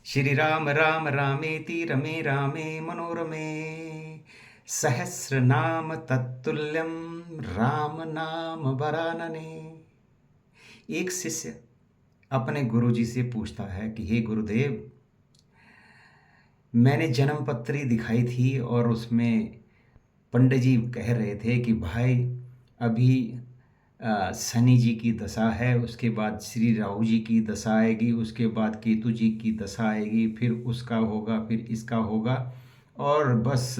श्री राम राम रामेति रमे रामे मनोरमे सहस्रनाम तत्तुल्यम राम नाम वरानने। एक शिष्य अपने गुरुजी से पूछता है कि हे गुरुदेव, मैंने जन्म पत्री दिखाई थी और उसमें पंडित जी कह रहे थे कि भाई अभी शनि जी की दशा है, उसके बाद श्री राहु जी की दशा आएगी, उसके बाद केतु जी की दशा आएगी, फिर उसका होगा, फिर इसका होगा, और बस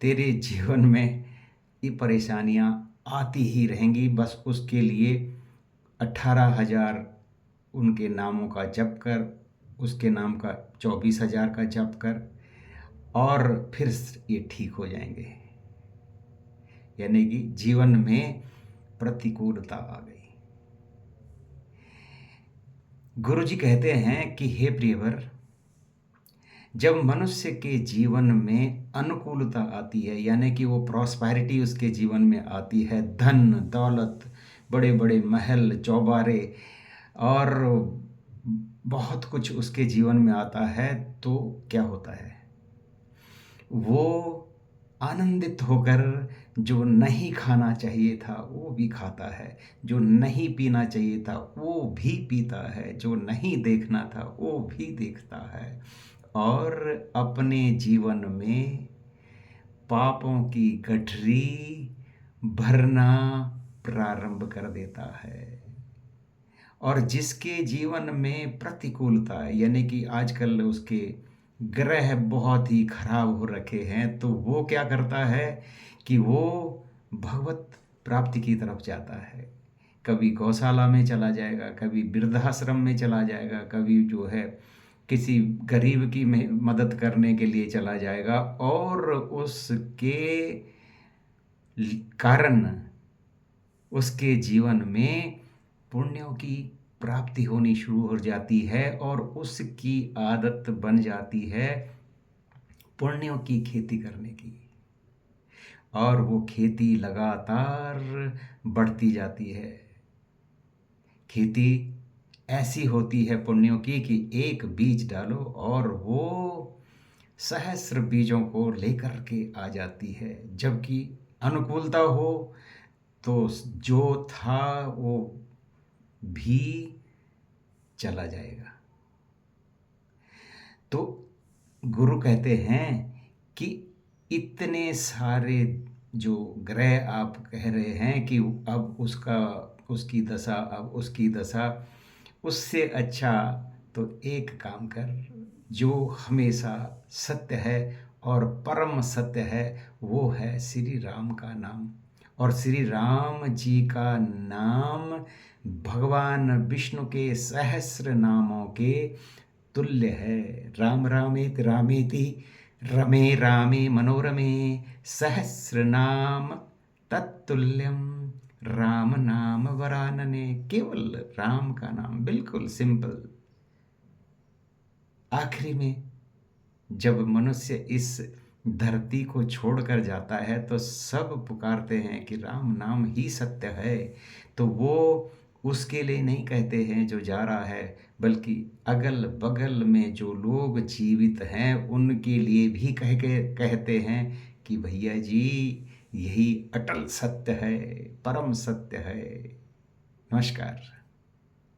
तेरे जीवन में ये परेशानियां आती ही रहेंगी। बस उसके लिए 18,000 उनके नामों का जप कर, उसके नाम का 24,000 का जप कर, और फिर ये ठीक हो जाएंगे। यानी कि जीवन में प्रतिकूलता आ गई। गुरुजी कहते हैं कि हे प्रियवर, जब मनुष्य के जीवन में अनुकूलता आती है, यानी कि वो प्रॉस्पेरिटी उसके जीवन में आती है, धन दौलत, बड़े बड़े महल चौबारे और बहुत कुछ उसके जीवन में आता है, तो क्या होता है, वो आनंदित होकर जो नहीं खाना चाहिए था वो भी खाता है, जो नहीं पीना चाहिए था वो भी पीता है, जो नहीं देखना था वो भी देखता है, और अपने जीवन में पापों की गठरी भरना प्रारंभ कर देता है। और जिसके जीवन में प्रतिकूलता है, यानी कि आजकल उसके ग्रह बहुत ही खराब हो रखे हैं, तो वो क्या करता है कि वो भगवत प्राप्ति की तरफ जाता है। कभी गौशाला में चला जाएगा, कभी वृद्धाश्रम में चला जाएगा, कभी जो है किसी गरीब की मदद करने के लिए चला जाएगा, और उसके कारण उसके जीवन में पुण्यों की प्राप्ति होनी शुरू हो जाती है, और उसकी आदत बन जाती है पुण्यों की खेती करने की, और वो खेती लगातार बढ़ती जाती है। खेती ऐसी होती है पुण्यों की कि एक बीज डालो और वो सहस्र बीजों को लेकर के आ जाती है। जबकि अनुकूलता हो तो जो था वो भी चला जाएगा। तो गुरु कहते हैं कि इतने सारे जो ग्रह आप कह रहे हैं कि अब उसकी दशा, अब उसकी दशा, उससे अच्छा तो एक काम कर, जो हमेशा सत्य है और परम सत्य है, वो है श्री राम का नाम। और श्री राम जी का नाम भगवान विष्णु के सहस्र नामों के तुल्य है। राम रामेति रामेति रमे रामे मनोरमे सहस्र नाम तत्तुल्यम राम नाम वरानने। केवल राम का नाम, बिल्कुल सिंपल। आखिरी में जब मनुष्य इस धरती को छोड़कर जाता है तो सब पुकारते हैं कि राम नाम ही सत्य है। तो वो उसके लिए नहीं कहते हैं जो जा रहा है, बल्कि अगल बगल में जो लोग जीवित हैं उनके लिए भी कहते हैं कि भैया जी, यही अटल सत्य है, परम सत्य है। नमस्कार।